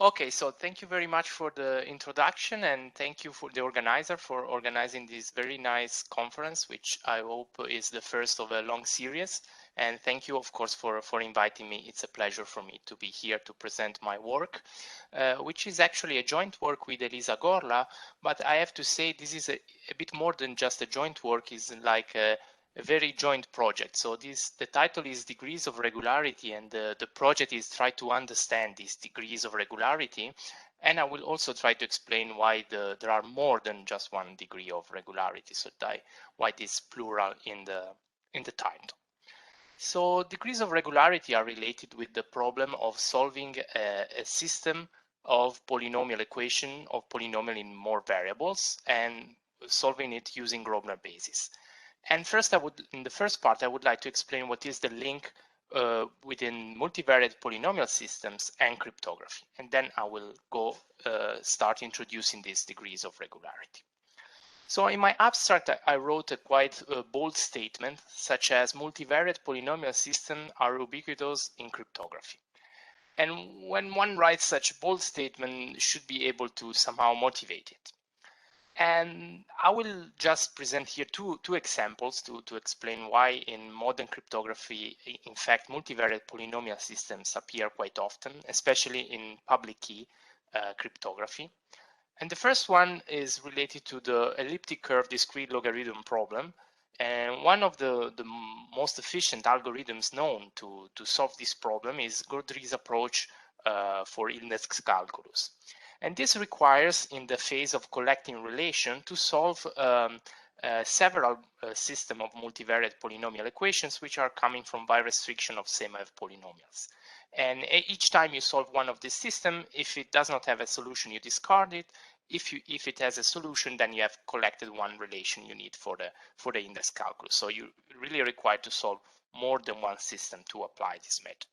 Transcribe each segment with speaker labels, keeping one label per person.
Speaker 1: Okay, so thank you very much for the introduction, and thank you for the organizer for organizing this very nice conference, which I hope is the first of a long series. And thank you, of course, for inviting me. It's a pleasure for me to be here to present my work, which is actually a joint work with Elisa Gorla. But I have to say this is a bit more than just a joint work. It's like a very joint project. So the title is Degrees of Regularity, and the project is try to understand these degrees of regularity. And I will also try to explain why there are more than just one degree of regularity. So why this plural in the title. So degrees of regularity are related with the problem of solving a system of polynomial equation of polynomial in more variables and solving it using Grosvenor basis. And first, in the first part, I would like to explain what is the link within multivariate polynomial systems and cryptography. And then I will start introducing these degrees of regularity. So in my abstract, I wrote a quite bold statement, such as multivariate polynomial systems are ubiquitous in cryptography. And when one writes such a bold statement, should be able to somehow motivate it. And I will just present here two examples to explain why in modern cryptography, in fact, multivariate polynomial systems appear quite often, especially in public key cryptography. And the first one is related to the elliptic curve discrete logarithm problem. And one of the most efficient algorithms known to solve this problem is Gaudry's approach for index calculus. And this requires, in the phase of collecting relation, to solve several systems of multivariate polynomial equations which are coming from by restriction of semi-wave polynomials. And each time you solve one of these systems, if it does not have a solution, you discard it. If it has a solution, then you have collected one relation you need for the index calculus. So you really require to solve more than one system to apply this method.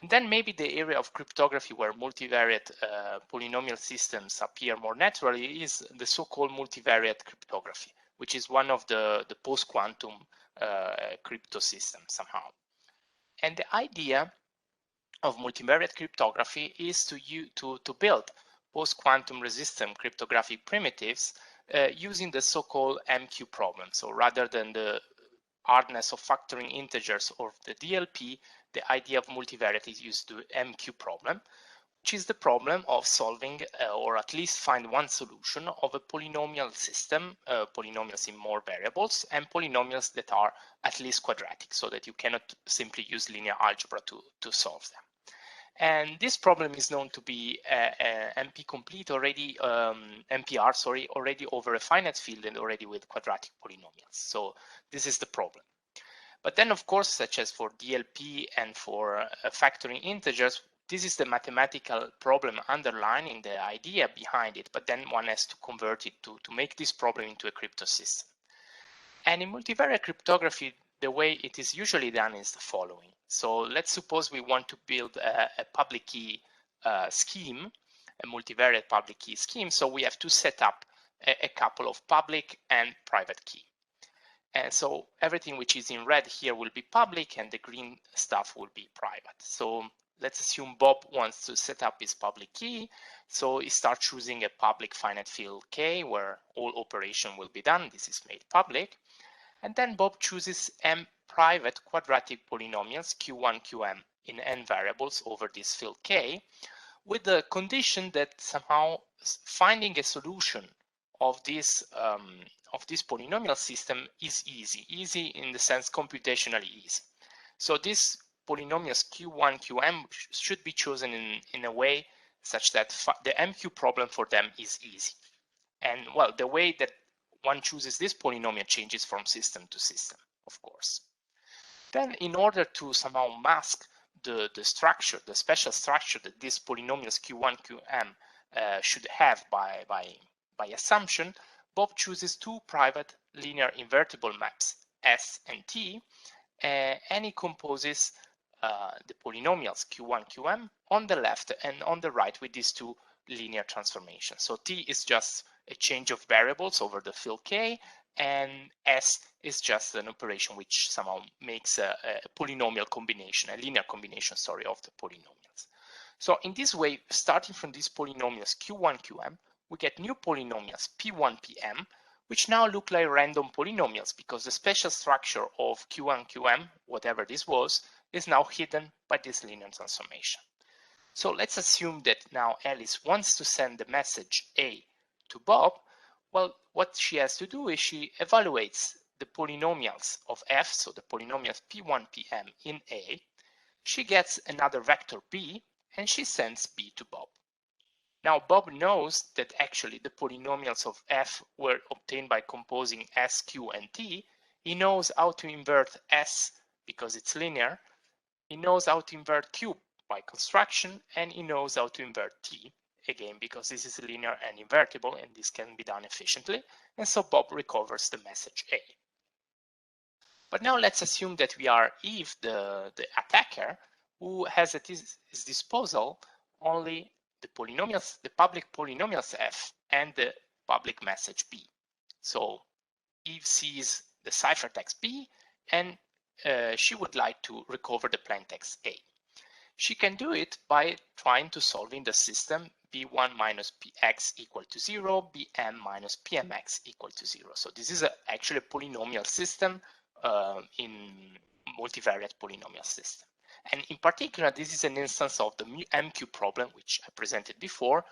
Speaker 1: And then maybe the area of cryptography where multivariate polynomial systems appear more naturally is the so-called multivariate cryptography, which is one of the post-quantum crypto systems somehow. And the idea of multivariate cryptography is to build post-quantum resistant cryptographic primitives using the so-called MQ problem. So rather than the hardness of factoring integers or the DLP, the idea of multivariate is used to MQ problem, which is the problem of solving or at least find one solution of a polynomial system, polynomials in more variables, and polynomials that are at least quadratic, so that you cannot simply use linear algebra to solve them. And this problem is known to be MP complete already, MPR, sorry, already over a finite field and already with quadratic polynomials. So this is the problem. But then, of course, such as for DLP and for factoring integers, this is the mathematical problem underlying the idea behind it, but then one has to convert it to make this problem into a crypto system. And in multivariate cryptography, the way it is usually done is the following. So let's suppose we want to build a public key scheme, a multivariate public key scheme. So we have to set up a couple of public and private key. And so everything which is in red here will be public and the green stuff will be private. So let's assume Bob wants to set up his public key. So he starts choosing a public finite field K where all operation will be done. This is made public. And then Bob chooses m private quadratic polynomials Q1, Qm in n variables over this field K, with the condition that somehow finding a solution of this polynomial system is easy in the sense computationally easy. So these polynomials Q1, Qm should be chosen in a way such that the MQ problem for them is easy. And well, the way that one chooses this polynomial changes from system to system, of course. Then in order to somehow mask the structure, the special structure that these polynomials Q1, Qm should have by assumption, Bob chooses two private linear invertible maps, S and T, and he composes the polynomials Q1, Qm on the left and on the right with these two linear transformations. So T is just a change of variables over the field K, and S is just an operation which somehow makes a polynomial combination, a linear combination, sorry, of the polynomials. So in this way, starting from these polynomials Q1, Qm, we get new polynomials P1, Pm, which now look like random polynomials because the special structure of Q1, Qm, whatever this was, is now hidden by this linear transformation. So let's assume that now Alice wants to send the message A to Bob. Well, what she has to do is she evaluates the polynomials of f, so the polynomials P1, Pm in A. She gets another vector B, and she sends B to Bob. Now Bob knows that actually the polynomials of f were obtained by composing S, Q, and T. He knows how to invert S because it's linear. He knows how to invert Q by construction, and he knows how to invert T, again because this is linear and invertible, and this can be done efficiently, and so Bob recovers the message A. But now let's assume that we are Eve, the attacker, who has at his disposal only the polynomials, the public polynomials f and the public message B. So Eve sees the ciphertext B, and she would like to recover the plaintext A. She can do it by trying to solving the system B1 minus Px equal to 0, Bm minus Pmx equal to 0. So this is actually a polynomial system in multivariate polynomial system. And in particular, this is an instance of the MQ problem, which I presented before,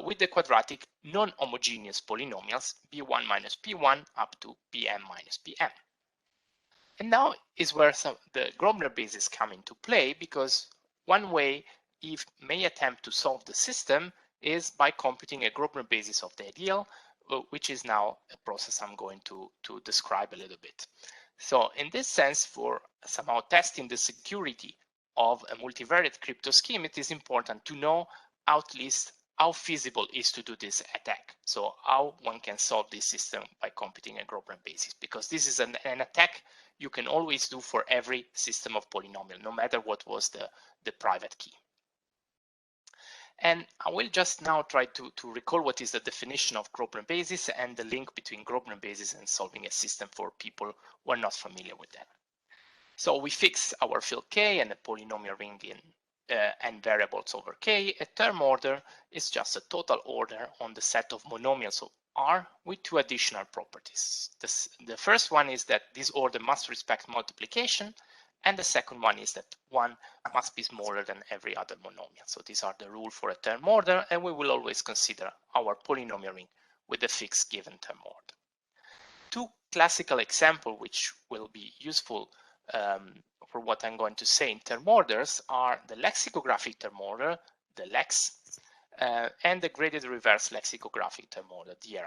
Speaker 1: with the quadratic non-homogeneous polynomials B1 minus P1 up to Bm minus Pm. And now is where the Grobner basis come into play, because one way Eve may attempt to solve the system is by computing a Grobner basis of the ideal, which is now a process I'm going to describe a little bit. So in this sense, for somehow testing the security of a multivariate crypto scheme, it is important to know at least how feasible it is to do this attack. So how one can solve this system by computing a Grobner basis, because this is an attack you can always do for every system of polynomial, no matter what was the private key. And I will just now try to recall what is the definition of Grobner basis and the link between Grobner basis and solving a system for people who are not familiar with that. So we fix our field K and a polynomial ring in n variables over K. A term order is just a total order on the set of monomials of R with two additional properties. The first one is that this order must respect multiplication, and the second one is that one must be smaller than every other monomial. So these are the rule for a term order, and we will always consider our polynomial ring with a fixed given term order. Two classical examples which will be useful for what I'm going to say in term orders are the lexicographic term order, the lex, and the graded reverse lexicographic term order, DRL.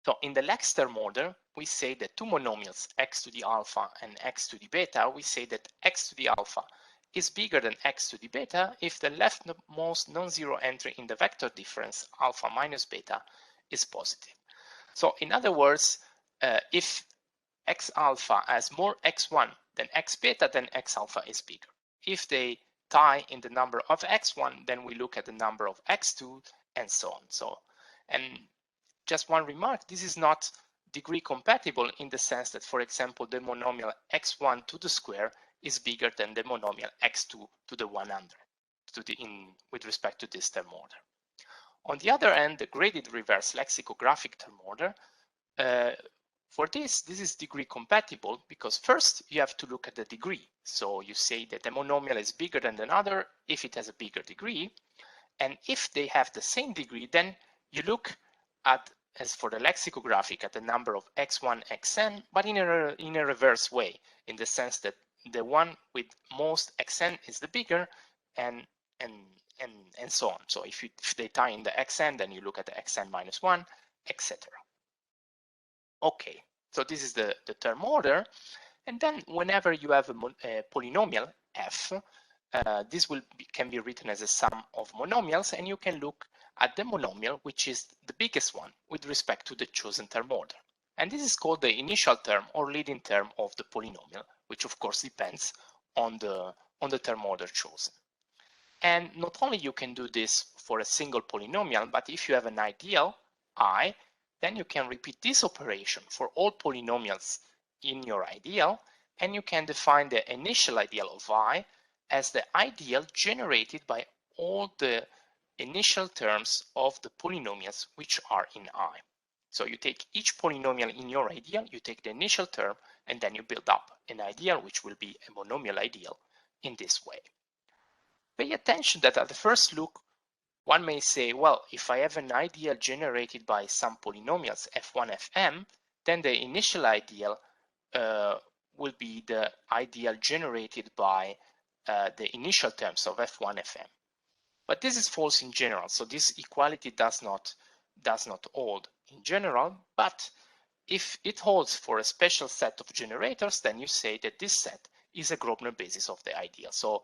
Speaker 1: So in the lex term order, we say that two monomials, x to the alpha and x to the beta, we say that x to the alpha is bigger than x to the beta if the leftmost non-zero entry in the vector difference alpha minus beta is positive. So in other words, if x alpha has more x1 than x beta, then x alpha is bigger. If they tie in the number of x1, then we look at the number of x2 and so on. So, and just one remark, this is not degree compatible in the sense that, for example, the monomial x1 to the square is bigger than the monomial x2 to the 100 with respect to this term order. On the other hand, the graded reverse lexicographic term order, for this is degree compatible because first you have to look at the degree. So you say that a monomial is bigger than another if it has a bigger degree. And if they have the same degree, then you look at, as for the lexicographic, at the number of x1, xn, but in a reverse way, in the sense that the one with most xn is the bigger, and so on. So if they tie in the xn, then you look at the xn minus 1, etc. Okay, so this is the term order. And then whenever you have a polynomial f, this can be written as a sum of monomials, and you can look at the monomial which is the biggest one with respect to the chosen term order. And this is called the initial term or leading term of the polynomial, which of course depends on the term order chosen. And not only you can do this for a single polynomial, but if you have an ideal I, then you can repeat this operation for all polynomials in your ideal, and you can define the initial ideal of I as the ideal generated by all the initial terms of the polynomials which are in I. So you take each polynomial in your ideal, you take the initial term, and then you build up an ideal which will be a monomial ideal in this way. Pay attention that at the first look, one may say, well, if I have an ideal generated by some polynomials f1, fm, then the initial ideal will be the ideal generated by the initial terms of f1, fm. But this is false in general, so this equality does not hold in general, but if it holds for a special set of generators, then you say that this set is a Grobner basis of the ideal. So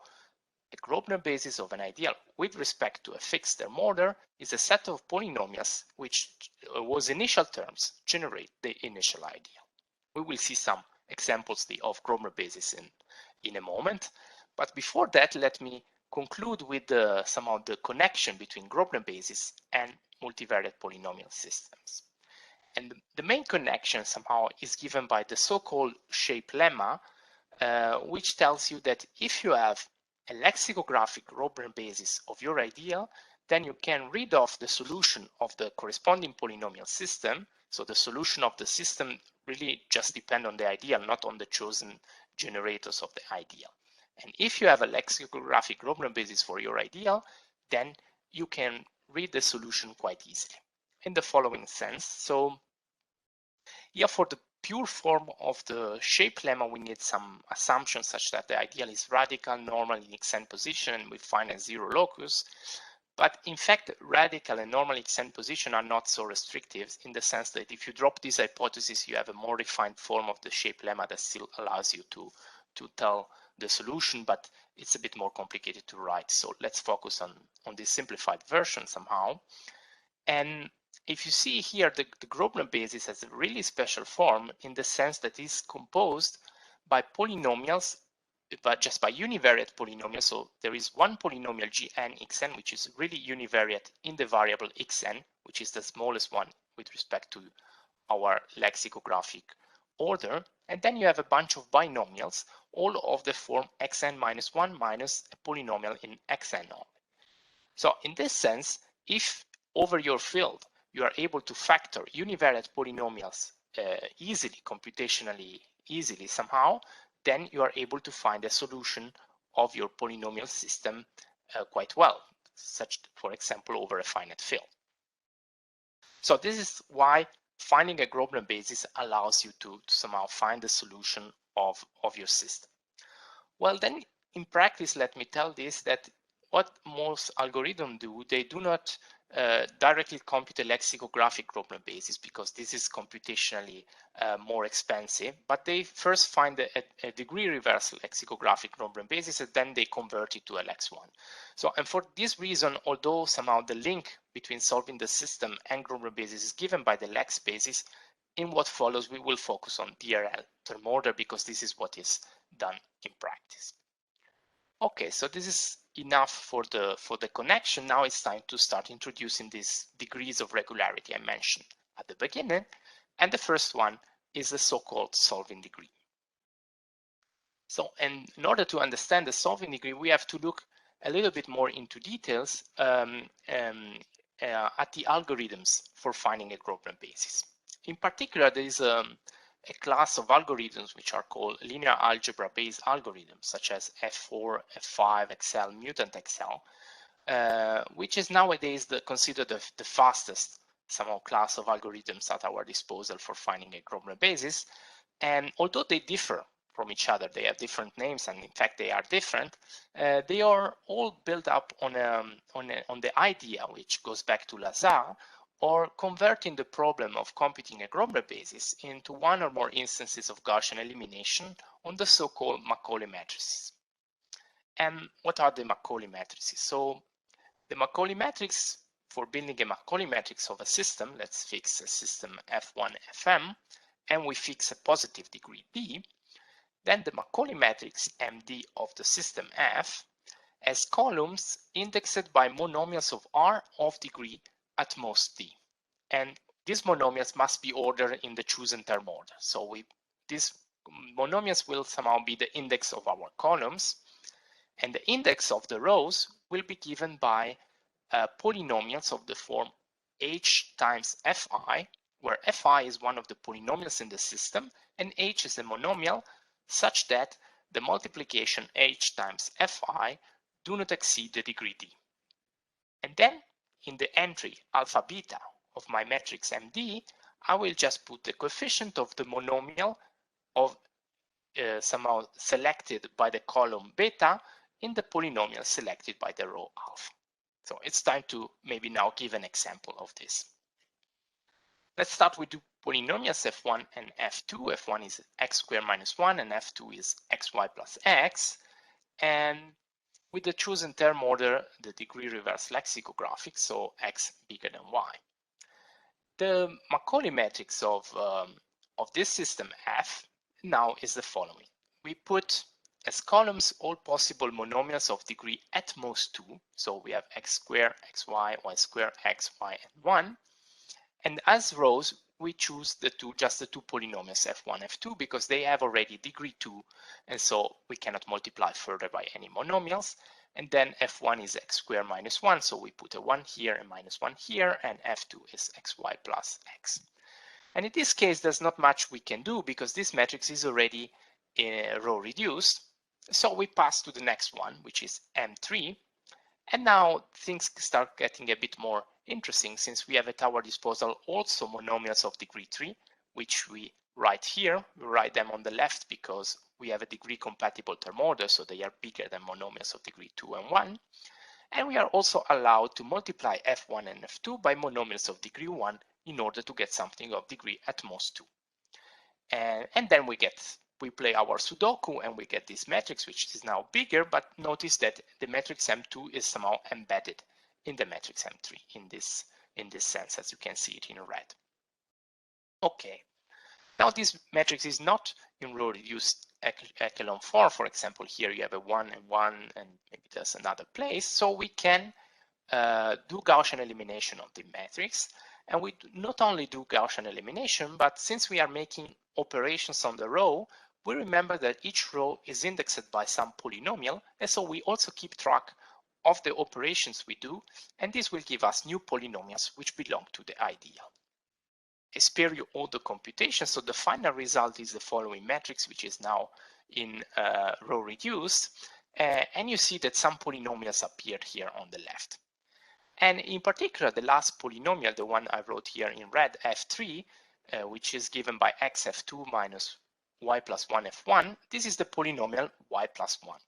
Speaker 1: a Grobner basis of an ideal with respect to a fixed term order is a set of polynomials which whose initial terms generate the initial ideal. We will see some examples of Grobner basis in a moment, but before that, let me conclude with somehow the connection between Grobner basis and multivariate polynomial systems. And the main connection somehow is given by the so-called shape lemma, which tells you that if you have a lexicographic Grobner basis of your ideal, then you can read off the solution of the corresponding polynomial system. So the solution of the system really just depends on the ideal, not on the chosen generators of the ideal. And if you have a lexicographic Grobner basis for your ideal, then you can read the solution quite easily in the following sense. So here for the pure form of the shape lemma, we need some assumptions such that the ideal is radical, normal in xn position, and we find a zero locus. But in fact, radical and normal xn position are not so restrictive in the sense that if you drop this hypothesis, you have a more refined form of the shape lemma that still allows you to tell the solution, but it's a bit more complicated to write. So let's focus on this simplified version somehow. And if you see here, the Grobner basis has a really special form in the sense that it's composed by polynomials, but just by univariate polynomials. So there is one polynomial gn xn, which is really univariate in the variable xn, which is the smallest one with respect to our lexicographic order. And then you have a bunch of binomials, all of the form xn minus 1 minus a polynomial in xn only. So in this sense, if over your field you are able to factor univariate polynomials easily, computationally easily somehow, then you are able to find a solution of your polynomial system quite well, such, for example, over a finite field. So this is why finding a Grobner basis allows you to somehow find the solution of your system. Well, then in practice, let me tell this, that what most algorithms do, they do not directly compute a lexicographic Grobner basis because this is computationally more expensive, but they first find a degree reversal lexicographic Grobner basis and then they convert it to LX1. So, and for this reason, although somehow the link between solving the system and Grobner basis is given by the Lex basis, in what follows, we will focus on DRL term order because this is what is done in practice. Okay, so this is enough for the connection. Now it's time to start introducing these degrees of regularity I mentioned at the beginning. And the first one is the so-called solving degree. So, and in order to understand the solving degree, we have to look a little bit more into details at the algorithms for finding a Grobner basis. In particular, there is a class of algorithms which are called linear algebra based algorithms, such as F4, F5, XL, MutantXL, which is nowadays considered the fastest somehow class of algorithms at our disposal for finding a Grobner basis. And although they differ from each other, they have different names, and in fact they are different. They are all built up on the idea, which goes back to Lazare, or converting the problem of computing a Grobner basis into one or more instances of Gaussian elimination on the so-called Macaulay matrices. And what are the Macaulay matrices? So the Macaulay matrix, for building a Macaulay matrix of a system, let's fix a system F1, Fm, and we fix a positive degree B, then the Macaulay matrix MD of the system F has columns indexed by monomials of R of degree at most D. And these monomials must be ordered in the chosen term order. So these monomials will somehow be the index of our columns. And the index of the rows will be given by polynomials of the form h times fi, where fi is one of the polynomials in the system and h is a monomial such that the multiplication h times fi do not exceed the degree d. And then in the entry alpha beta of my matrix MD, I will just put the coefficient of the monomial of somehow selected by the column beta in the polynomial selected by the row alpha. So it's time to maybe now give an example of this. Let's start with the polynomials f1 and f2. f1 is x squared minus 1 and f2 is xy plus x. And with the chosen term order, the degree reverse lexicographic, so x bigger than y. The Macaulay matrix of this system F now is the following. We put as columns all possible monomials of degree at most 2. So we have x squared, xy, y squared, x, y, and 1. And as rows, we choose just the two polynomials f1, f2 because they have already degree 2, and so we cannot multiply further by any monomials. And then f1 is x squared minus 1, so we put a 1 here and minus 1 here, and f2 is xy plus x. And in this case, there's not much we can do because this matrix is already row reduced. So we pass to the next one, which is M3. And now things start getting a bit more interesting since we have at our disposal also monomials of degree 3, which we write here. We write them on the left because we have a degree compatible term order, so they are bigger than monomials of degree 2 and 1. And we are also allowed to multiply f1 and f2 by monomials of degree 1 in order to get something of degree at most 2. And then we play our Sudoku and we get this matrix, which is now bigger, but notice that the matrix M2 is somehow embedded in the matrix M3 in this sense, as you can see it in red. Okay, now this matrix is not in row reduced echelon form. For example, here you have a 1 and 1, and maybe there's another place. So we can do Gaussian elimination of the matrix. And we not only do Gaussian elimination, but since we are making operations on the row, we remember that each row is indexed by some polynomial, and so we also keep track of the operations we do, and this will give us new polynomials which belong to the ideal. I spare you all the computations, so the final result is the following matrix, which is now in row reduced, and you see that some polynomials appeared here on the left. And in particular, the last polynomial, the one I wrote here in red, f3, which is given by x f2 minus y plus 1 f1, this is the polynomial y plus 1.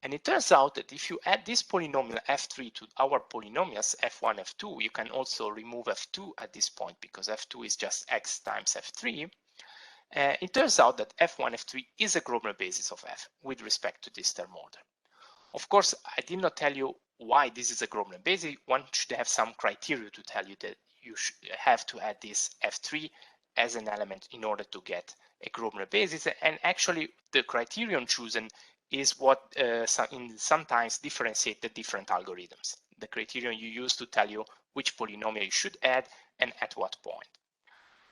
Speaker 1: And it turns out that if you add this polynomial f3 to our polynomials f1, f2, you can also remove f2 at this point because f2 is just x times f3. It turns out that f1, f3 is a Grobner basis of f with respect to this term order. Of course, I did not tell you why this is a Grobner basis. One should have some criteria to tell you that you should have to add this f3 as an element in order to get a Grobner basis. And actually, the criterion chosen is what sometimes differentiate the different algorithms. The criterion you use to tell you which polynomial you should add and at what point.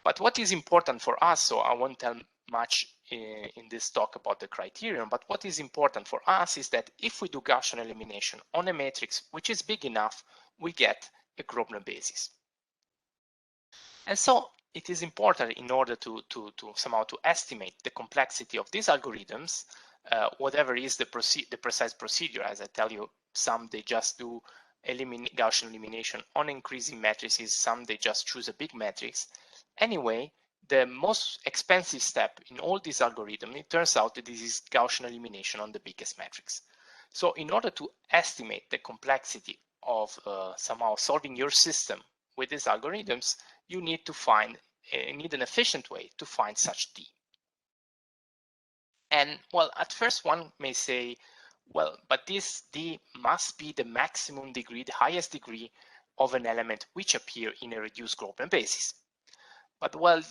Speaker 1: But what is important for us, so I won't tell much in this talk about the criterion, but what is important for us is that if we do Gaussian elimination on a matrix which is big enough, we get a Grobner basis. And so it is important in order to somehow to estimate the complexity of these algorithms, whatever is the precise procedure. As I tell you, some they just do Gaussian elimination on increasing matrices, some they just choose a big matrix. Anyway, the most expensive step in all these algorithms, it turns out that this is Gaussian elimination on the biggest matrix. So in order to estimate the complexity of somehow solving your system with these algorithms, you need to need an efficient way to find such D. And well, at first one may say, well, but this D must be the maximum degree, the highest degree of an element which appear in a reduced Grobner basis. But well,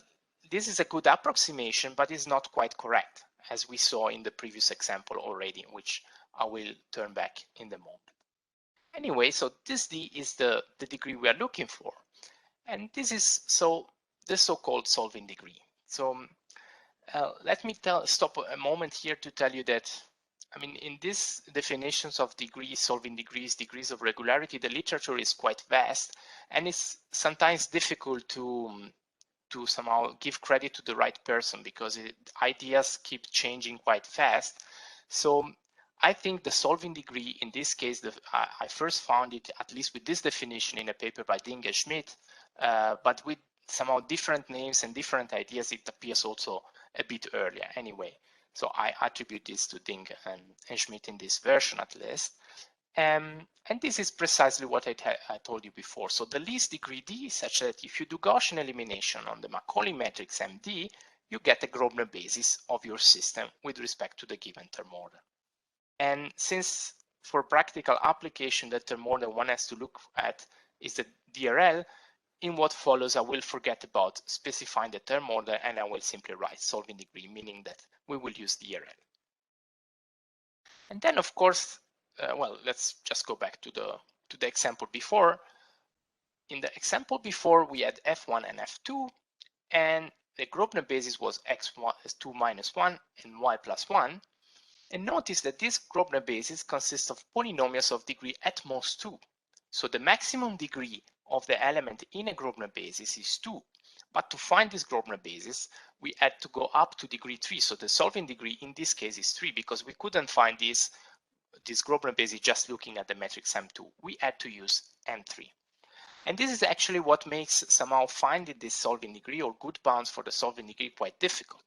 Speaker 1: this is a good approximation, but it's not quite correct, as we saw in the previous example already, which I will turn back in the moment. Anyway, so this D is the degree we are looking for. And this is the so-called solving degree. So let me stop a moment here to tell you that I mean, in these definitions of degrees, solving degrees, degrees of regularity, the literature is quite vast, and it's sometimes difficult to somehow give credit to the right person because ideas keep changing quite fast. So I think the solving degree in this case, I first found it at least with this definition in a paper by Ding and Schmidt, but with somehow different names and different ideas, it appears also a bit earlier anyway. So I attribute this to Ding and Schmidt in this version at least. And this is precisely what I told you before. So the least degree D is such that if you do Gaussian elimination on the Macaulay matrix MD, you get a Grobner basis of your system with respect to the given term order. And since for practical application, the term order one has to look at is the DRL, in what follows, I will forget about specifying the term order and I will simply write solving degree, meaning that we will use DRL. And then, of course, well, let's just go back to the example before. In the example before, we had F1 and F2, and the Grobner basis was x2 minus 1 and y plus 1. And notice that this Grobner basis consists of polynomials of degree at most 2. So the maximum degree of the element in a Grobner basis is 2. But to find this Grobner basis, we had to go up to degree 3. So the solving degree in this case is 3 because we couldn't find this Grobner basis just looking at the matrix M2. We had to use M3. And this is actually what makes somehow finding this solving degree or good bounds for the solving degree quite difficult.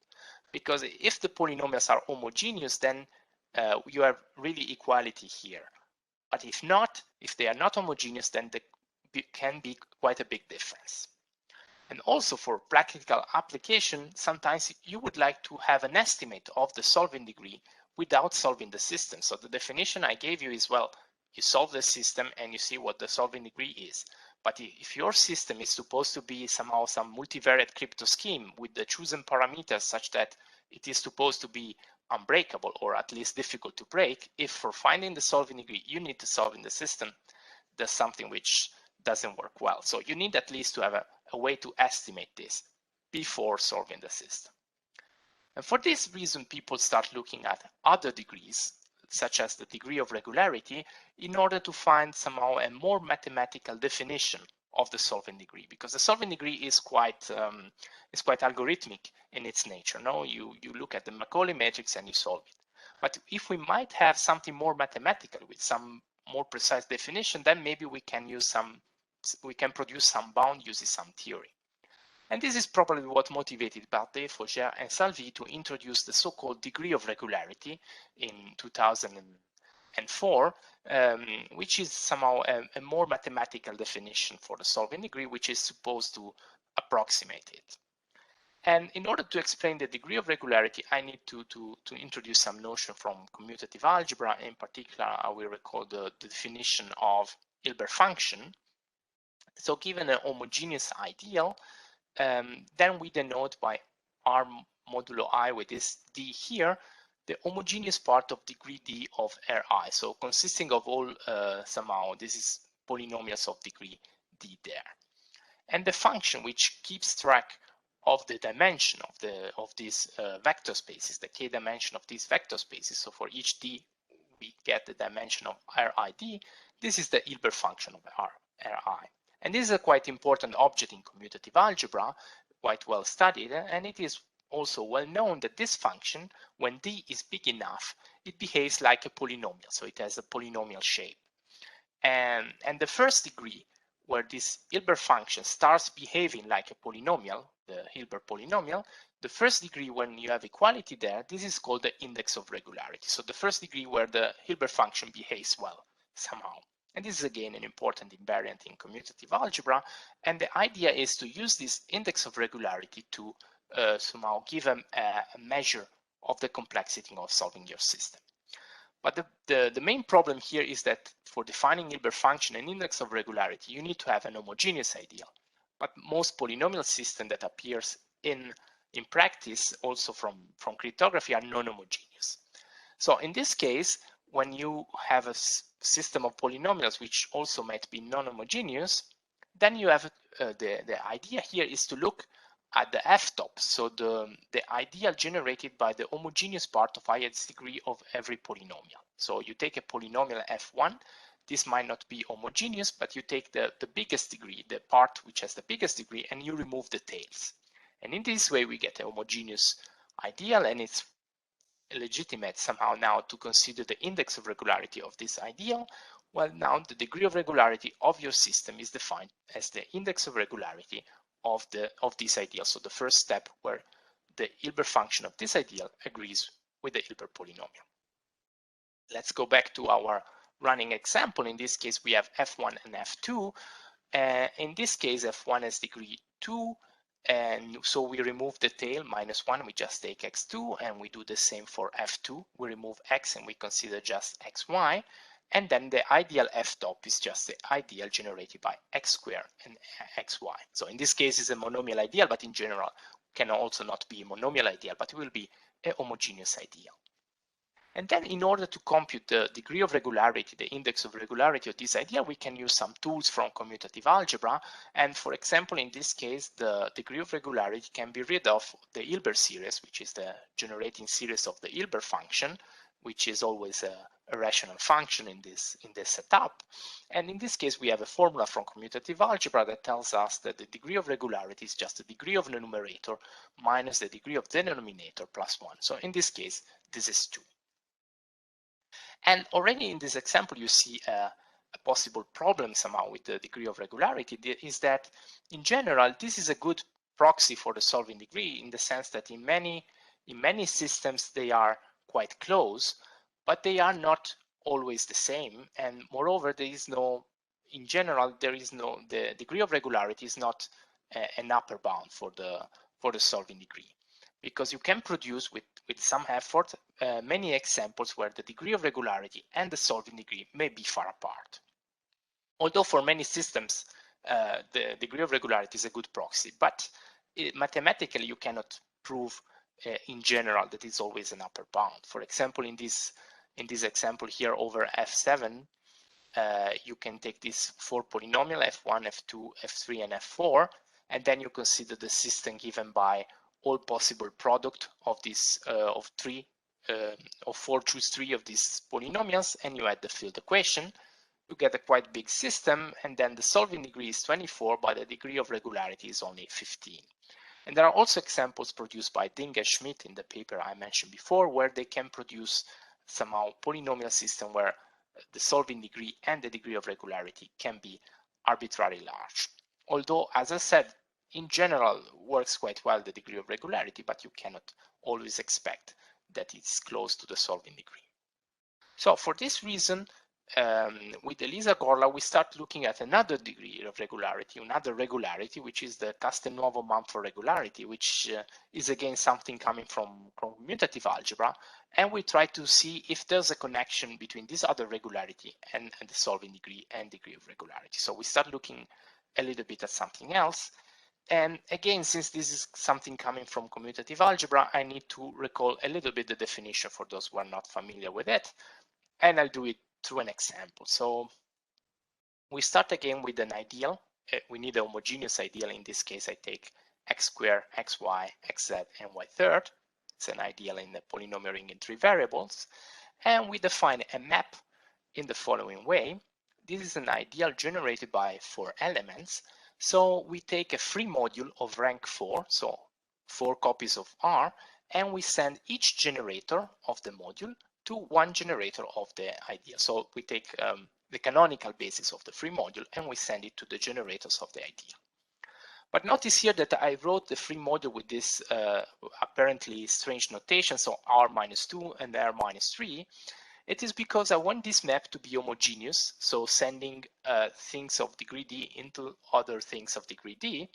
Speaker 1: Because if the polynomials are homogeneous, then you have really equality here. But if not, if they are not homogeneous, then there can be quite a big difference. And also for practical application, sometimes you would like to have an estimate of the solving degree without solving the system. So the definition I gave you is, well, you solve the system and you see what the solving degree is. But if your system is supposed to be somehow some multivariate cryptoscheme with the chosen parameters such that it is supposed to be unbreakable or at least difficult to break, if for finding the solving degree you need to solve in the system, that's something which doesn't work well. So you need at least to have a way to estimate this before solving the system. And for this reason, people start looking at other degrees, such as the degree of regularity, in order to find somehow a more mathematical definition of the solving degree, because the solving degree is quite algorithmic in its nature. No, you look at the Macaulay matrix and you solve it. But if we might have something more mathematical with some more precise definition, then maybe we can produce some bound using some theory. And this is probably what motivated Bardet, Fougère, and Salvi to introduce the so-called degree of regularity in 2004, which is somehow a more mathematical definition for the solving degree, which is supposed to approximate it. And in order to explain the degree of regularity, I need to introduce some notion from commutative algebra. In particular, I will recall the definition of Hilbert function. So given a homogeneous ideal, then we denote by R modulo I with this D here, the homogeneous part of degree D of Ri. So consisting of all somehow, this is polynomials of degree D there. And the function which keeps track of the dimension of these vector spaces, the k dimension of these vector spaces. So for each D, we get the dimension of Rid. This is the Hilbert function of Ri. And this is a quite important object in commutative algebra, quite well studied, and it is also well known that this function, when D is big enough, it behaves like a polynomial, so it has a polynomial shape. And the first degree where this Hilbert function starts behaving like a polynomial, the Hilbert polynomial, the first degree when you have equality there, this is called the index of regularity. So the first degree where the Hilbert function behaves well somehow. And this is again an important invariant in commutative algebra. And the idea is to use this index of regularity to somehow give a measure of the complexity of solving your system. But the main problem here is that for defining Hilbert function and index of regularity, you need to have an homogeneous ideal. But most polynomial systems that appears in practice, also from cryptography, are non-homogeneous. So in this case, when you have a system of polynomials which also might be non-homogeneous, then you have the idea here is to look at the f-top, so the ideal generated by the homogeneous part of highest degree of every polynomial. So you take a polynomial f1, this might not be homogeneous, but you take the biggest degree, the part which has the biggest degree, and you remove the tails. And in this way we get a homogeneous ideal, and it's legitimate somehow now to consider the index of regularity of this ideal. Well, now the degree of regularity of your system is defined as the index of regularity of this ideal. So the first step where the Hilbert function of this ideal agrees with the Hilbert polynomial. Let's go back to our running example. In this case, we have f1 and f2. In this case, f1 has degree 2, and so we remove the tail -1, we just take x2, and we do the same for f2. We remove x and we consider just xy, and then the ideal f-top is just the ideal generated by x squared and xy. So in this case, it's a monomial ideal, but in general can also not be a monomial ideal, but it will be a homogeneous ideal. And then in order to compute the degree of regularity, the index of regularity of this ideal, we can use some tools from commutative algebra. And for example, in this case, the degree of regularity can be rid of the Hilbert series, which is the generating series of the Hilbert function, which is always a rational function in this setup. And in this case, we have a formula from commutative algebra that tells us that the degree of regularity is just the degree of the numerator minus the degree of the denominator plus 1. So in this case, this is 2. And already in this example, you see a possible problem somehow with the degree of regularity is that in general, this is a good proxy for the solving degree in the sense that in many systems, they are quite close, but they are not always the same. And moreover, there is no, in general, there is no, the degree of regularity is not an upper bound for the solving degree, because you can produce with some effort many examples where the degree of regularity and the solving degree may be far apart. Although for many systems, the degree of regularity is a good proxy, but mathematically you cannot prove in general that it's always an upper bound. For example, in this example here over f7, you can take this 4 polynomial f1, f2, f3, and f4, and then you consider the system given by all possible product of this of 4 choose 3 of these polynomials, and you add the field equation. You get a quite big system, and then the solving degree is 24, but the degree of regularity is only 15. And there are also examples produced by Ding and Schmidt in the paper I mentioned before, where they can produce somehow polynomial system where the solving degree and the degree of regularity can be arbitrarily large. Although, as I said, in general works quite well the degree of regularity, but you cannot always expect that it's close to the solving degree. So for this reason, with Elisa Gorla, we start looking at another degree of regularity, another regularity, which is the Castelnuovo-Mumford regularity, which is again something coming from commutative algebra. And we try to see if there's a connection between this other regularity and the solving degree and degree of regularity. So we start looking a little bit at something else. And again, since this is something coming from commutative algebra, I need to recall a little bit the definition for those who are not familiar with it. And I'll do it through an example. So we start again with an ideal. We need a homogeneous ideal. In this case, I take x squared, xy, xz, and y third. It's an ideal in the polynomial ring in 3 variables. And we define a map in the following way. This is an ideal generated by 4 elements. So we take a free module of rank 4, so 4 copies of R, and we send each generator of the module to one generator of the ideal. So we take the canonical basis of the free module and we send it to the generators of the ideal. But notice here that I wrote the free module with this apparently strange notation, so R minus 2 and R minus 3. It is because I want this map to be homogeneous, so sending things of degree D into other things of degree D.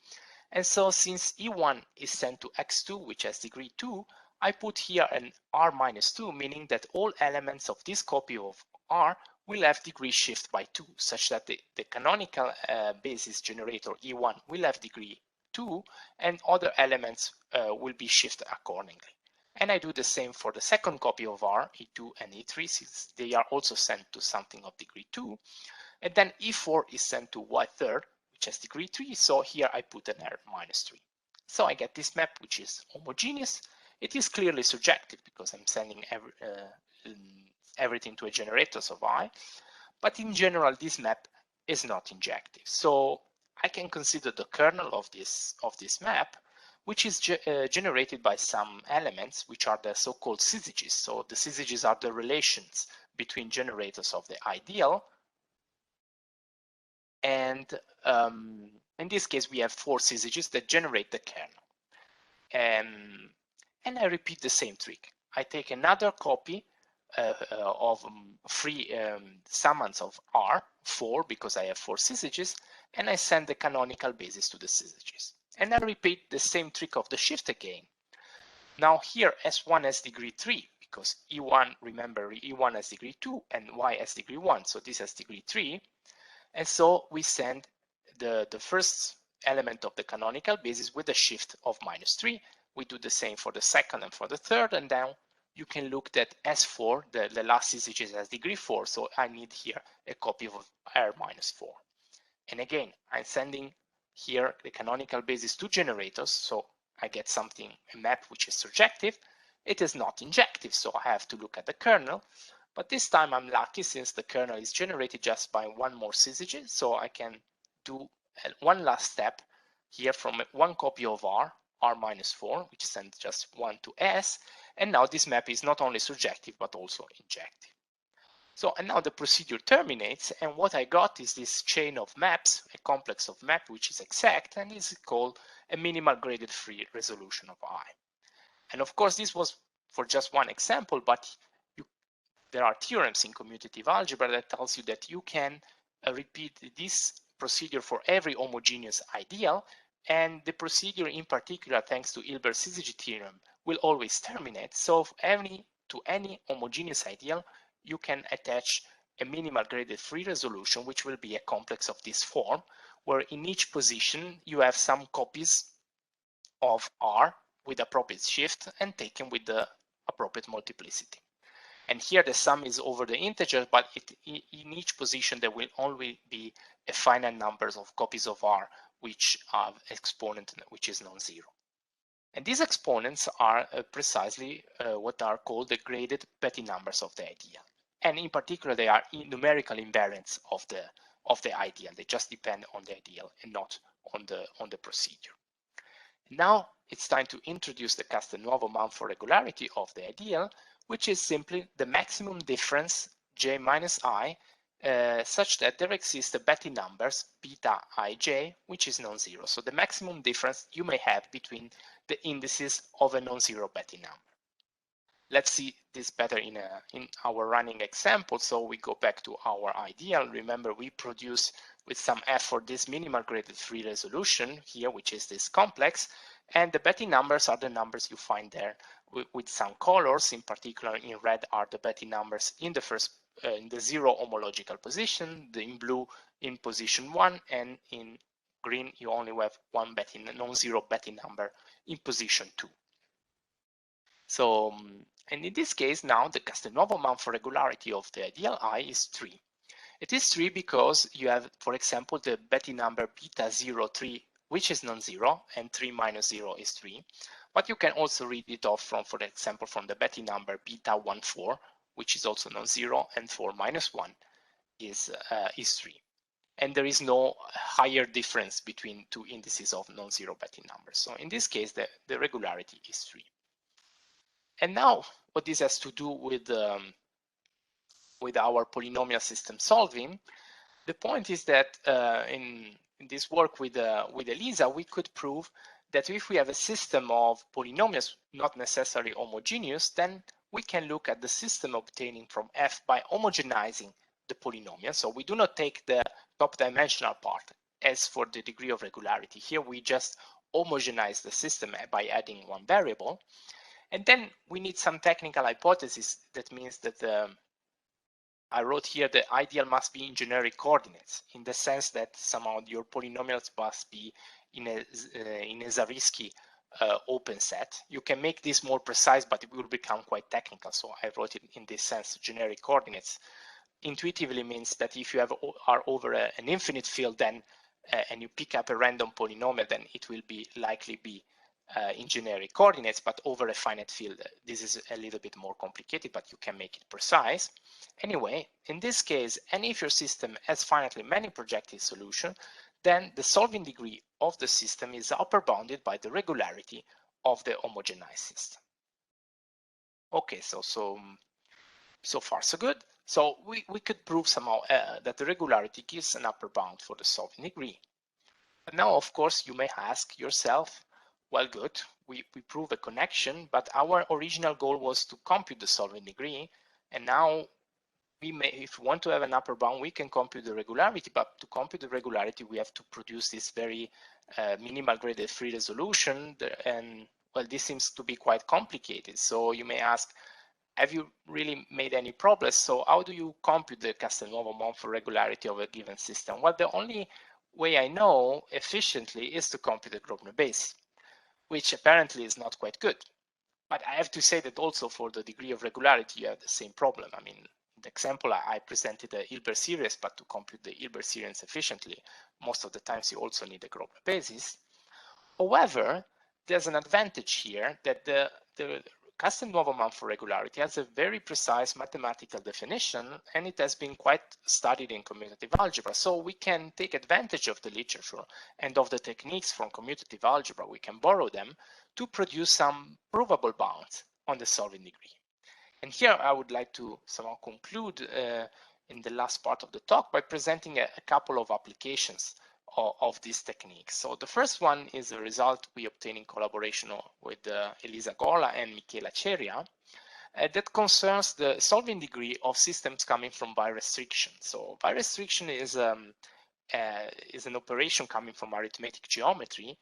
Speaker 1: And so since E1 is sent to X2, which has degree 2, I put here an R minus 2, meaning that all elements of this copy of R will have degree shift by 2, such that the canonical basis generator E1 will have degree 2, and other elements will be shifted accordingly. And I do the same for the second copy of R, E2 and E3, since they are also sent to something of degree 2. And then E4 is sent to Y third, which has degree 3, so here I put an R minus 3. So I get this map, which is homogeneous. It is clearly surjective because I'm sending everything to a generator of I. But in general, this map is not injective. So I can consider the kernel of this map, which is generated by some elements, which are the so-called syzygies. So the syzygies are the relations between generators of the ideal. And in this case, we have 4 syzygies that generate the kernel. And I repeat the same trick. I take another copy of free summons of R, 4, because I have 4 syzygies, and I send the canonical basis to the syzygies. And I repeat the same trick of the shift again. Now here S1 has degree 3, because E1, remember, E1 has degree 2 and Y has degree 1, so this has degree 3. And so we send the first element of the canonical basis with a shift of -3. We do the same for the second and for the third, and then you can look that S4, the last syzygy has degree 4, so I need here a copy of R-4. And again, I'm sending here the canonical basis to generators, so I get something, a map which is surjective. It is not injective, so I have to look at the kernel. But this time I'm lucky since the kernel is generated just by one more syzygy, so I can do one last step here from one copy of R-4, which sends just 1 to S, and now this map is not only surjective but also injective. So, and now the procedure terminates, and what I got is this chain of maps, a complex of map which is exact, and is called a minimal graded free resolution of I. And of course, this was for just one example, but there are theorems in commutative algebra that tells you that you can repeat this procedure for every homogeneous ideal, and the procedure in particular, thanks to Hilbert's syzygy theorem, will always terminate. So to any homogeneous ideal, you can attach a minimal graded free resolution, which will be a complex of this form, where in each position you have some copies of R with appropriate shift and taken with the appropriate multiplicity. And here the sum is over the integers, but in each position there will only be a finite number of copies of R which have exponent which is non-zero. And these exponents are precisely what are called the graded petty numbers of the ideal. And in particular, they are numerical invariants of the ideal. They just depend on the ideal and not on the procedure. Now it's time to introduce the Castelnuovo-Mumford regularity of the ideal, which is simply the maximum difference j minus I, such that there exists a Betti numbers beta ij, which is non-zero. So the maximum difference you may have between the indices of a non-zero Betti number. Let's see this better in our running example. So we go back to our ideal. Remember, we produce with some effort this minimal graded free resolution here, which is this complex, and the Betti numbers are the numbers you find there with some colors. In particular, in red are the Betti numbers in the first in the zero homological position, in blue in position 1, and in green you only have one Betti non-zero Betti number in position 2. So, and in this case now the Castelnuovo-Mumford regularity of the ideal I is 3. It is 3 because you have, for example, the Betti number beta 0, 3, which is non-zero, and 3 minus 0 is 3. But you can also read it off from, for example, from the Betti number beta 1, 4, which is also non-zero, and 4 minus 1 is 3. And there is no higher difference between two indices of non-zero Betti numbers. So in this case, the regularity is 3. And now what this has to do with our polynomial system solving, the point is that in this work with Elisa, we could prove that if we have a system of polynomials not necessarily homogeneous, then we can look at the system obtaining from F by homogenizing the polynomial. So we do not take the top dimensional part as for the degree of regularity. Here we just homogenize the system by adding one variable. And then we need some technical hypothesis. That means that I wrote here the ideal must be in generic coordinates, in the sense that somehow your polynomials must be in a Zariski open set. You can make this more precise, but it will become quite technical. So I wrote it in this sense, generic coordinates. Intuitively means that if you are over an infinite field, then and you pick up a random polynomial, then it will likely be in generic coordinates, but over a finite field. This is a little bit more complicated, but you can make it precise. Anyway, in this case, and if your system has finitely many projective solutions, then the solving degree of the system is upper bounded by the regularity of the homogenized system. Okay, so far so good. So we could prove somehow that the regularity gives an upper bound for the solving degree. But now, of course, you may ask yourself, well, good, we prove a connection, but our original goal was to compute the solving degree, and now we may, if we want to have an upper bound, we can compute the regularity, but to compute the regularity, we have to produce this very minimal graded free resolution, and well, this seems to be quite complicated. So you may ask, have you really made any progress? So how do you compute the Castelnuovo-Monfort regularity of a given system? Well, the only way I know efficiently is to compute the Grobner basis, which apparently is not quite good. But I have to say that also for the degree of regularity, you have the same problem. I mean, the example I presented a Hilbert series, but to compute the Hilbert series efficiently, most of the times you also need a Grobner basis. However, there's an advantage here that the Castelnuovo-Monfort regularity has a very precise mathematical definition, and it has been quite studied in commutative algebra. So we can take advantage of the literature and of the techniques from commutative algebra. We can borrow them to produce some provable bounds on the solving degree. And here I would like to somehow conclude in the last part of the talk by presenting a couple of applications of this technique. So the first one is a result we obtained in collaboration with Elisa Gola and Michela Ceria that concerns the solving degree of systems coming from birestriction. So birestriction is an operation coming from arithmetic geometry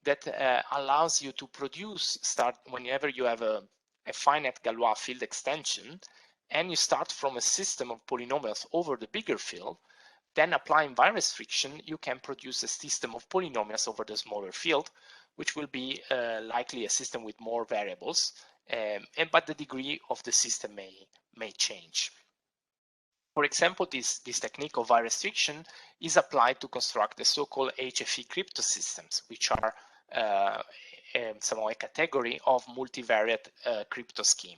Speaker 1: that allows you to produce, whenever you have a finite Galois field extension, and you start from a system of polynomials over the bigger field, then applying birestriction, you can produce a system of polynomials over the smaller field, which will be likely a system with more variables, but the degree of the system may change. For example, this technique of birestriction is applied to construct the so-called HFE cryptosystems, which are somehow a category of multivariate cryptoscheme.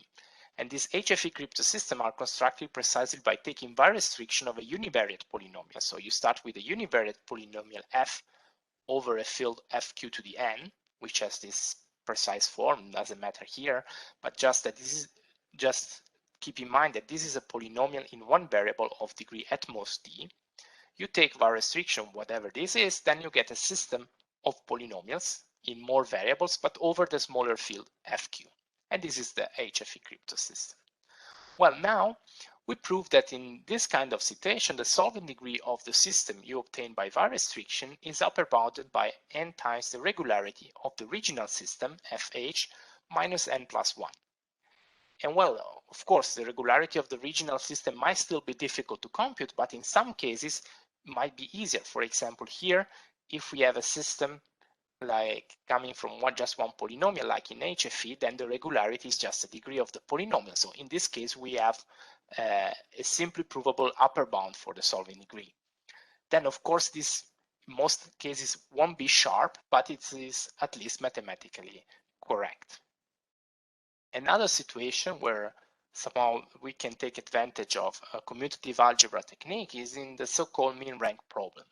Speaker 1: And these HFE cryptosystems are constructed precisely by taking birestriction of a univariate polynomial. So you start with a univariate polynomial f over a field fq to the n, which has this precise form, doesn't matter here, but just keep in mind that this is a polynomial in one variable of degree at most d. You take birestriction, whatever this is, then you get a system of polynomials in more variables, but over the smaller field fq. And this is the HFE cryptosystem. Well, now we prove that in this kind of situation, the solving degree of the system you obtain by birestriction is upper bounded by n times the regularity of the original system, fh, minus n plus 1. And well, of course, the regularity of the original system might still be difficult to compute, but in some cases it might be easier. For example, here, if we have a system like coming from just one polynomial, like in HFE, then the regularity is just the degree of the polynomial. So in this case, we have a simply provable upper bound for the solving degree. Then, of course, this in most cases won't be sharp, but it is at least mathematically correct. Another situation where somehow we can take advantage of a commutative algebra technique is in the so-called mean rank problem.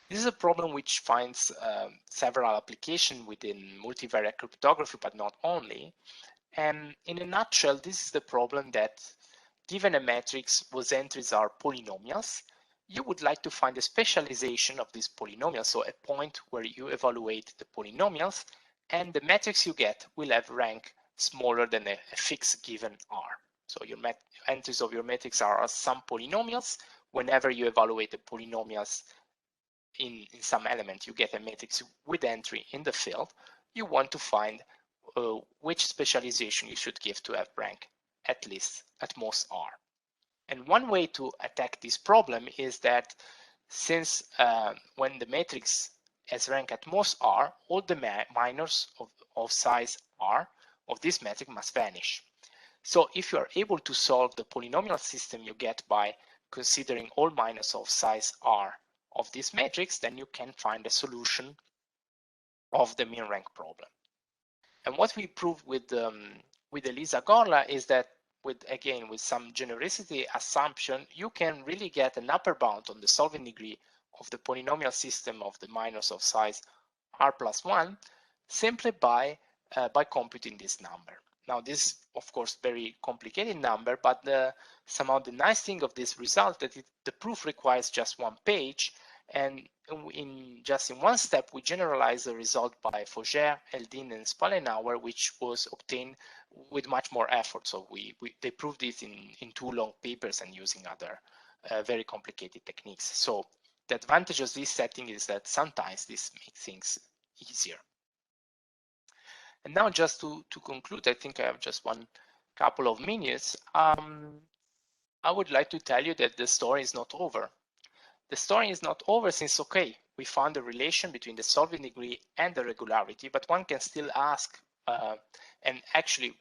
Speaker 1: This is a problem which finds several applications within multivariate cryptography, but not only. And in a nutshell, this is the problem that given a matrix whose entries are polynomials, you would like to find a specialization of this polynomial, so a point where you evaluate the polynomials, and the matrix you get will have rank smaller than a fixed given R. So your entries of your matrix are some polynomials. Whenever you evaluate the polynomials in some element, you get a matrix with entry in the field. You want to find which specialization you should give to have rank at most R. And one way to attack this problem is that since when the matrix has rank at most R, all the minors of size R of this matrix must vanish. So if you are able to solve the polynomial system you get by considering all minors of size R of this matrix, then you can find a solution of the mean rank problem. And what we proved with Elisa Gorla is that with some genericity assumption, you can really get an upper bound on the solving degree of the polynomial system of the minors of size r+1 simply by computing this number. Now, this, of course, very complicated number, but somehow the nice thing of this result that the proof requires just one page, and in one step, we generalize the result by Fougère, Eldin, and Spallenauer, which was obtained with much more effort. So they proved this in 2 long papers and using other very complicated techniques. So the advantage of this setting is that sometimes this makes things easier. And now, just to conclude, I think I have just one couple of minutes. I would like to tell you that the story is not over. The story is not over since, okay, we found a relation between the solving degree and the regularity, but one can still ask, and actually,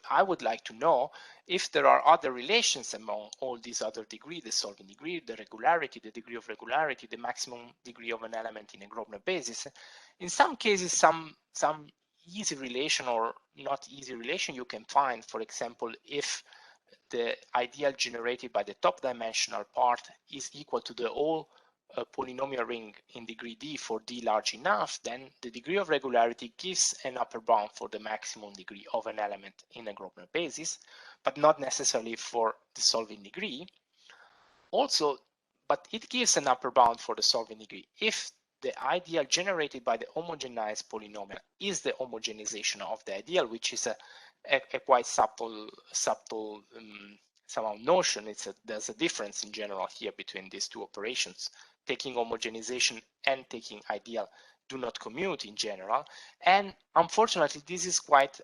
Speaker 1: I would like to know if there are other relations among all these other degrees, the solving degree, the regularity, the degree of regularity, the maximum degree of an element in a Grosvenor basis. In some cases, some easy relation or not easy relation you can find, for example, if the ideal generated by the top dimensional part is equal to the whole polynomial ring in degree d for d large enough, then the degree of regularity gives an upper bound for the maximum degree of an element in a Grosvenor basis, but not necessarily for the solving degree. Also, but it gives an upper bound for the solving degree if the ideal generated by the homogenized polynomial is the homogenization of the ideal, which is a quite subtle somehow notion. There's a difference in general here between these two operations. Taking homogenization and taking ideal do not commute in general, and unfortunately this is quite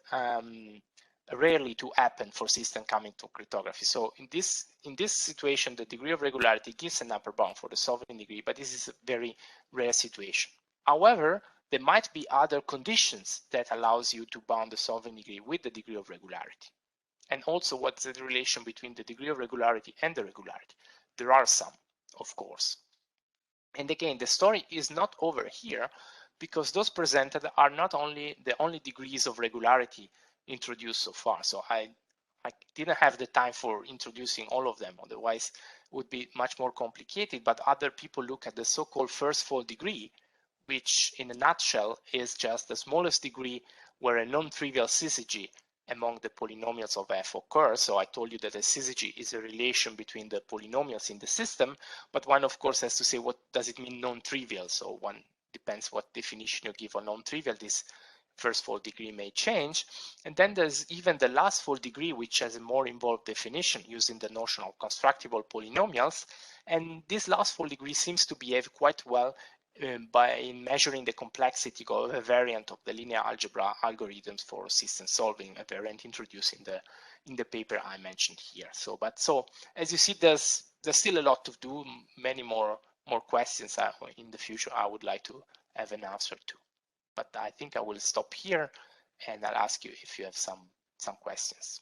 Speaker 1: rarely to happen for systems coming to cryptography. So in this situation, the degree of regularity gives an upper bound for the solving degree, but this is a very rare situation. However, there might be other conditions that allows you to bound the solving degree with the degree of regularity. And also, what's the relation between the degree of regularity and the regularity? There are some, of course. And again, the story is not over here, because those presented are not only the only degrees of regularity introduced so far. So I didn't have the time for introducing all of them, otherwise it would be much more complicated, but other people look at the so-called first fold degree, which in a nutshell is just the smallest degree where a non-trivial syzygy among the polynomials of f occurs. So I told you that a syzygy is a relation between the polynomials in the system, but one of course has to say, what does it mean non-trivial? So one depends what definition you give on non-trivial. This first fold degree may change. And then there's even the last fold degree, which has a more involved definition using the notion of constructible polynomials. And this last fold degree seems to behave quite well by measuring the complexity of a variant of the linear algebra algorithms for system solving, a variant introduced in the paper I mentioned here. So as you see, there's still a lot to do, many more questions in the future I would like to have an answer to. But I think I will stop here and I'll ask you if you have some questions.